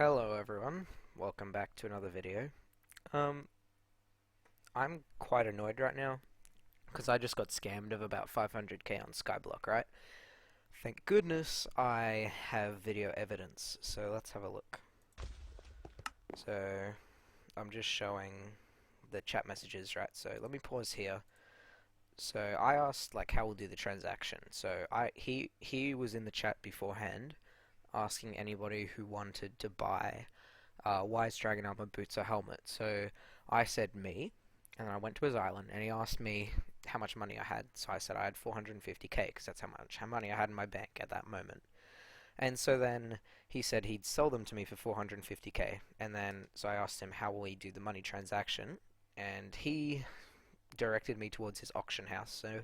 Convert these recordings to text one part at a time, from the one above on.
Hello everyone, welcome back to another video. Um, I'm quite annoyed right now because I just got scammed of about 500k on Skyblock, right? Thank goodness I have video evidence, so let's have a look. So, I'm just showing the chat messages, right? So let me pause here. So I asked like how we'll do the transaction. So he was in the chat beforehand asking anybody who wanted to buy Wise Dragon Armor, Boots, or Helmet. So I said me, and I went to his island, and he asked me how much money I had. So I said I had 450k, because that's how much money I had in my bank at that moment. And so then he said he'd sell them to me for 450k, and then so I asked him how will he do the money transaction, and he directed me towards his auction house. So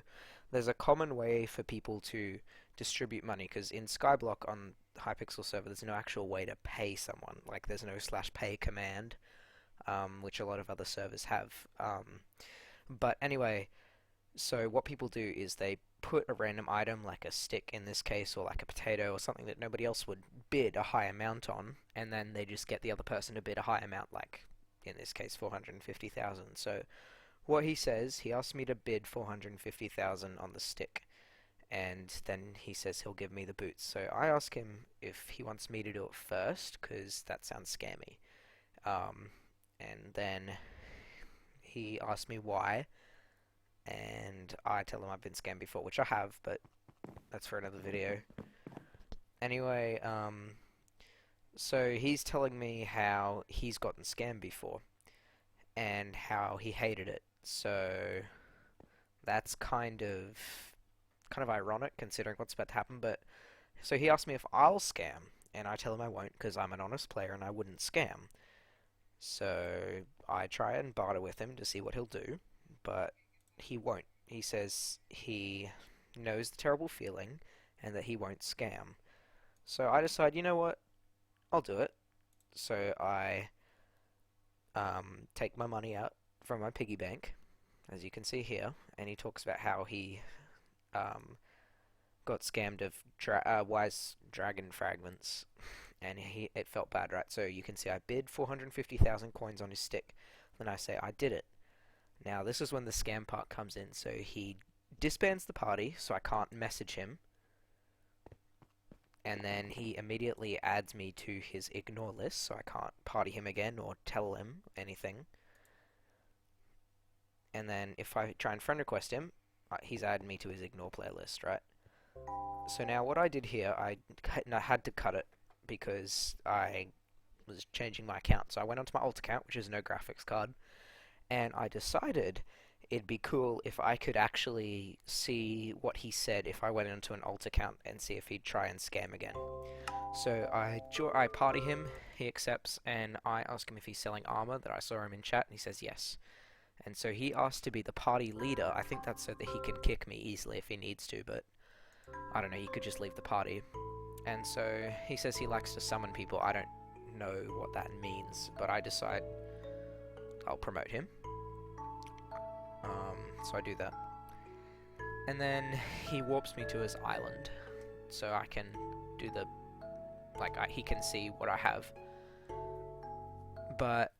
there's a common way for people to distribute money because in Skyblock on Hypixel server there's no actual way to pay someone. Like there's no /pay command, which a lot of other servers have. But anyway, so what people do is they put a random item like a stick in this case or like a potato or something that nobody else would bid a high amount on, and then they just get the other person to bid a high amount, like in this case 450,000. So what he says, he asked me to bid 450,000 on the stick, and then he says he'll give me the boots. So I ask him if he wants me to do it first, because that sounds scammy. And then he asked me why, and I tell him I've been scammed before, which I have, but that's for another video. Anyway, so he's telling me how he's gotten scammed before, and how he hated it. So that's kind of ironic considering what's about to happen. But so he asked me if I'll scam, and I tell him I won't because I'm an honest player and I wouldn't scam. So I try and barter with him to see what he'll do, but he won't. He says he knows the terrible feeling and that he won't scam. So I decide, you know what? I'll do it. So I take my money out from my piggy bank, as you can see here, and he talks about how he um, got scammed of Wise Dragon fragments, and it felt bad, right? So you can see I bid 450,000 coins on his stick. Then I say I did it. Now this is when the scam part comes in. So he disbands the party, so I can't message him, and then he immediately adds me to his ignore list, so I can't party him again or tell him anything. And then if I try and friend request him, he's added me to his ignore playlist, right? So now what I did here, I had to cut it because I was changing my account. So I went onto my alt account, which is no graphics card, and I decided it'd be cool if I could actually see what he said if I went into an alt account and see if he'd try and scam again. So I party him, he accepts, and I ask him if he's selling armor that I saw him in chat, and he says yes. And so he asked to be the party leader. I think that's so that he can kick me easily if he needs to, but I don't know, he could just leave the party. And so he says he likes to summon people. I don't know what that means, but I decide I'll promote him. So I do that. And then he warps me to his island, so I can do the, he can see what I have. But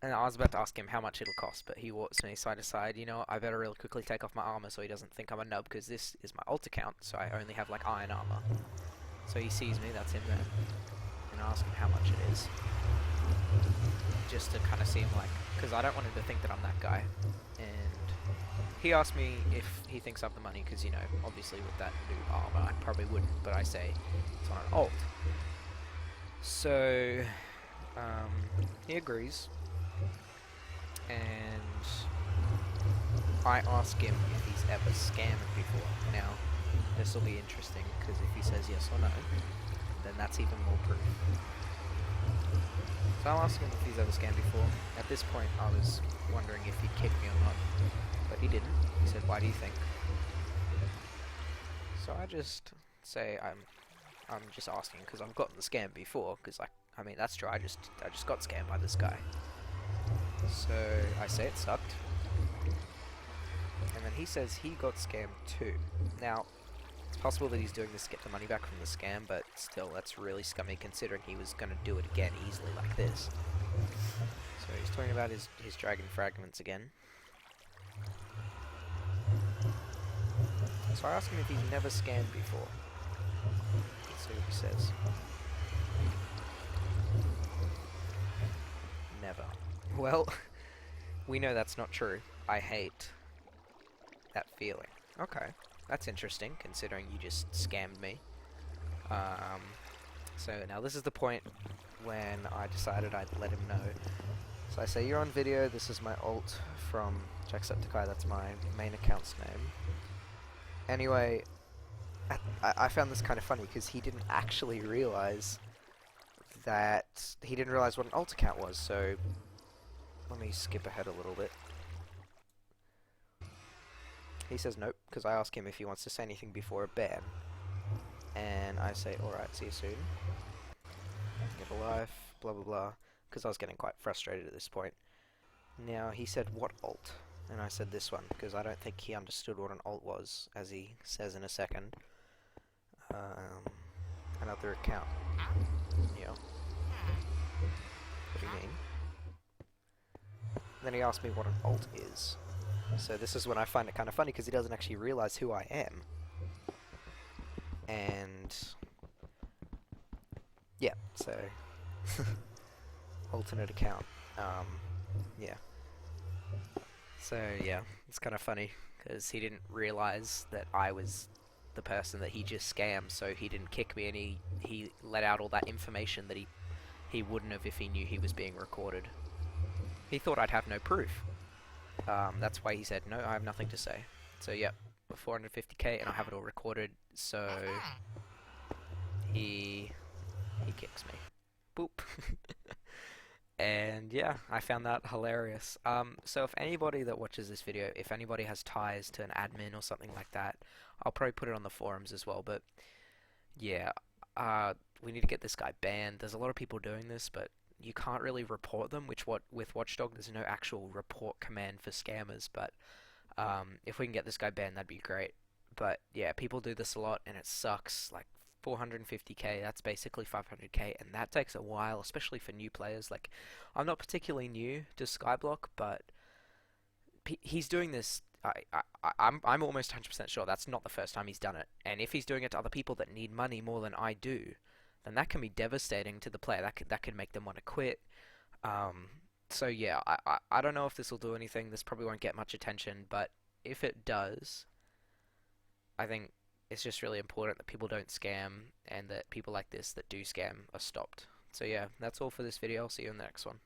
and I was about to ask him how much it'll cost, but he warps me, so I decide, you know what, I better really quickly take off my armor so he doesn't think I'm a nub, because this is my alt account, so I only have, like, iron armor. So he sees me, that's him there, and I ask him how much it is, just to kind of seem like, because I don't want him to think that I'm that guy. And he asked me if he thinks I have the money, because, you know, obviously with that new armor, I probably wouldn't, but I say it's on an alt. So, he agrees. And I ask him if he's ever scammed before. Now, this will be interesting, because if he says yes or no, then that's even more proof. So I'll ask him if he's ever scammed before. At this point, I was wondering if he'd kick me or not, but he didn't. He said, "Why do you think?" So I just say I'm just asking because I've gotten the scam before. Because I mean that's true. I just got scammed by this guy. So I say it sucked, and then he says he got scammed too. Now, It's possible that he's doing this to get the money back from the scam, but still, that's really scummy considering he was going to do it again easily like this. So he's talking about his dragon fragments again. So I asked him if he's never scammed before. Let's see what he says. Never. Well, we know that's not true. I hate that feeling. Okay, that's interesting, considering you just scammed me. So now this is the point when I decided I'd let him know. So I say, you're on video, this is my alt from Jacksepticeye, that's my main account's name. Anyway, I found this kind of funny, because he didn't actually realize that... He didn't realize what an alt account was, so... Let me skip ahead a little bit. He says nope, because I ask him if he wants to say anything before a ban. And I say, alright, see you soon. Get a life, blah blah blah, because I was getting quite frustrated at this point. Now, he said, what alt? And I said this one, because I don't think he understood what an alt was, as he says in a second. Another account. Yeah. What do you mean? Then he asked me what an alt is. So this is when I find it kind of funny, because he doesn't actually realize who I am. And... yeah, so... alternate account. Yeah. So, yeah, it's kind of funny, because he didn't realize that I was the person that he just scammed, so he didn't kick me, and he let out all that information that he wouldn't have if he knew he was being recorded. He thought I'd have no proof. That's why he said, no, I have nothing to say. So, yeah, 450k, and I have it all recorded, so he kicks me. Boop. And yeah, I found that hilarious. So if anybody that watches this video, if anybody has ties to an admin or something like that, I'll probably put it on the forums as well. But yeah, we need to get this guy banned. There's a lot of people doing this, but you can't really report them. With Watchdog, there's no actual report command for scammers. But if we can get this guy banned, that'd be great. But yeah, people do this a lot, and it sucks. Like 450k, that's basically 500k, and that takes a while, especially for new players. Like, I'm not particularly new to Skyblock, but he's doing this. I'm almost 100% sure that's not the first time he's done it. And if he's doing it to other people that need money more than I do, then that can be devastating to the player. That could make them want to quit. So yeah, I don't know if this will do anything. This probably won't get much attention, but if it does, I think it's just really important that people don't scam, and that people like this that do scam are stopped. So yeah, that's all for this video. I'll see you in the next one.